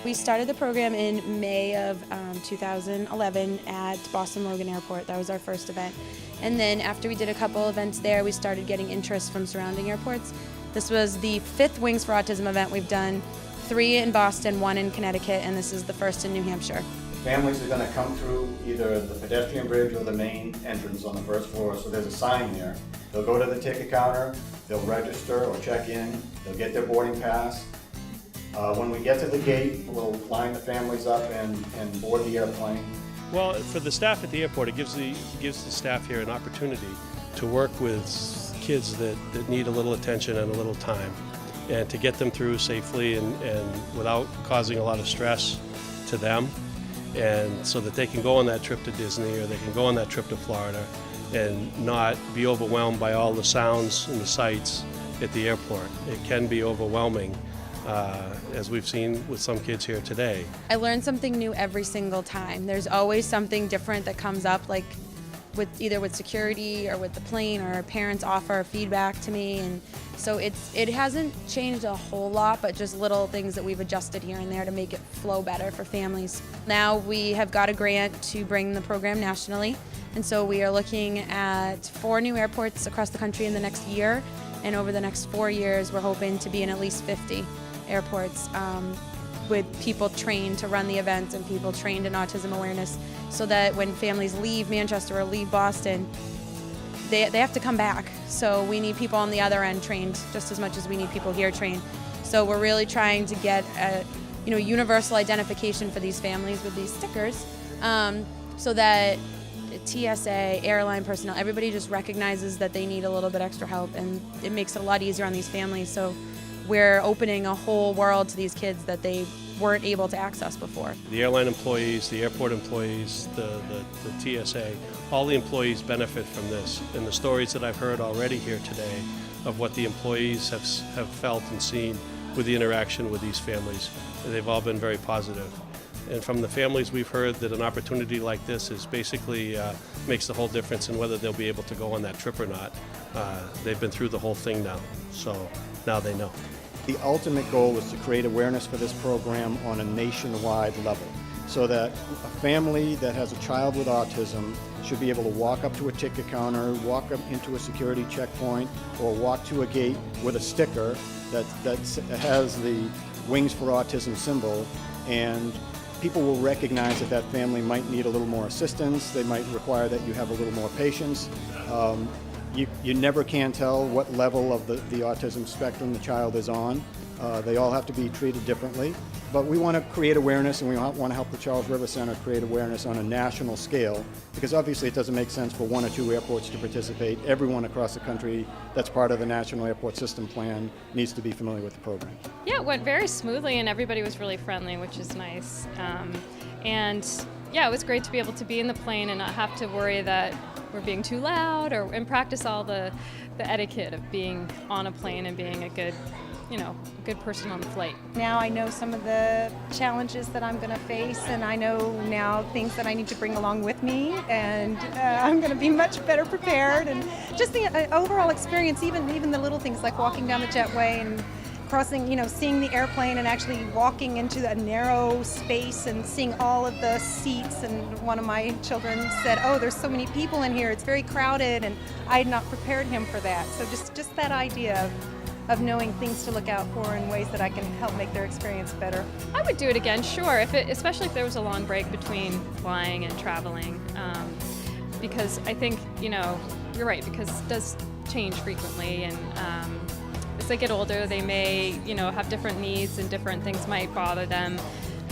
We started the program in May of 2011 at Boston Logan Airport. That was our first event. And then after we did a couple events there, we started getting interest from surrounding airports. This was the 5th Wings for Autism event. We've done 3 in Boston, 1 in Connecticut, and this is the first in New Hampshire. Families are going to come through either the pedestrian bridge or the main entrance on the first floor, so there's a sign there. They'll go to the ticket counter, they'll register or check in, they'll get their boarding pass. When we get to the gate, we'll line the families up and board the airplane. Well, for the staff at the airport, it gives the staff here an opportunity to work with kids that need a little attention and a little time, and to get them through safely and without causing a lot of stress to them, and so that they can go on that trip to Disney or they can go on that trip to Florida and not be overwhelmed by all the sounds and the sights at the airport. It can be overwhelming, as we've seen with some kids here today. I learn something new every single time. There's always something different that comes up, like either with security or with the plane, or parents offer feedback to me, and so it hasn't changed a whole lot, but just little things that we've adjusted here and there to make it flow better for families. Now we have got a grant to bring the program nationally, and so we are looking at 4 new airports across the country in the next year, and over the next 4 years we're hoping to be in at least 50 airports with people trained to run the events and people trained in autism awareness, so that when families leave Manchester or leave Boston, they have to come back. So we need people on the other end trained just as much as we need people here trained. So we're really trying to get a universal identification for these families with these stickers, so that TSA, airline personnel, everybody just recognizes that they need a little bit extra help, and it makes it a lot easier on these families. So we're opening a whole world to these kids that they weren't able to access before. The airline employees, the airport employees, the TSA, all the employees benefit from this. And the stories that I've heard already here today of what the employees have felt and seen with the interaction with these families, they've all been very positive. And from the families we've heard that an opportunity like this is basically makes the whole difference in whether they'll be able to go on that trip or not. They've been through the whole thing now, so now they know. The ultimate goal is to create awareness for this program on a nationwide level, so that a family that has a child with autism should be able to walk up to a ticket counter, walk up into a security checkpoint, or walk to a gate with a sticker that has the Wings for Autism symbol, and people will recognize that that family might need a little more assistance. They might require that you have a little more patience. You never can tell what level of the autism spectrum the child is on. They all have to be treated differently. But we want to create awareness, and we want to help the Charles River Center create awareness on a national scale, because obviously it doesn't make sense for 1 or 2 airports to participate. Everyone across the country that's part of the National Airport System Plan needs to be familiar with the program. Yeah, it went very smoothly, and everybody was really friendly, which is nice. And yeah, it was great to be able to be in the plane and not have to worry that we're being too loud, and practice all the etiquette of being on a plane and being a good person on the flight. Now I know some of the challenges that I'm going to face, and I know now things that I need to bring along with me, and I'm going to be much better prepared. And just the overall experience, even the little things like walking down the jetway and crossing, seeing the airplane and actually walking into a narrow space and seeing all of the seats. And one of my children said, "Oh, there's so many people in here, it's very crowded," and I had not prepared him for that. So just that idea of knowing things to look out for and ways that I can help make their experience better. I would do it again, sure, especially if there was a long break between flying and traveling, because I think, you're right, because it does change frequently, and as they get older, they may, have different needs, and different things might bother them,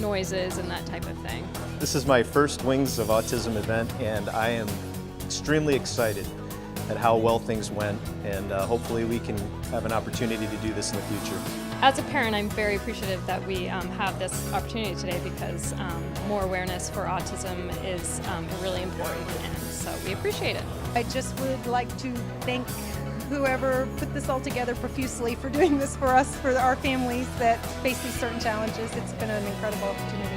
noises and that type of thing. This is my first Wings of Autism event, and I am extremely excited at how well things went, and hopefully we can have an opportunity to do this in the future. As a parent, I'm very appreciative that we have this opportunity today, because more awareness for autism is really important, and so we appreciate it. I just would like to thank whoever put this all together profusely for doing this for us, for our families that face these certain challenges. It's been an incredible opportunity.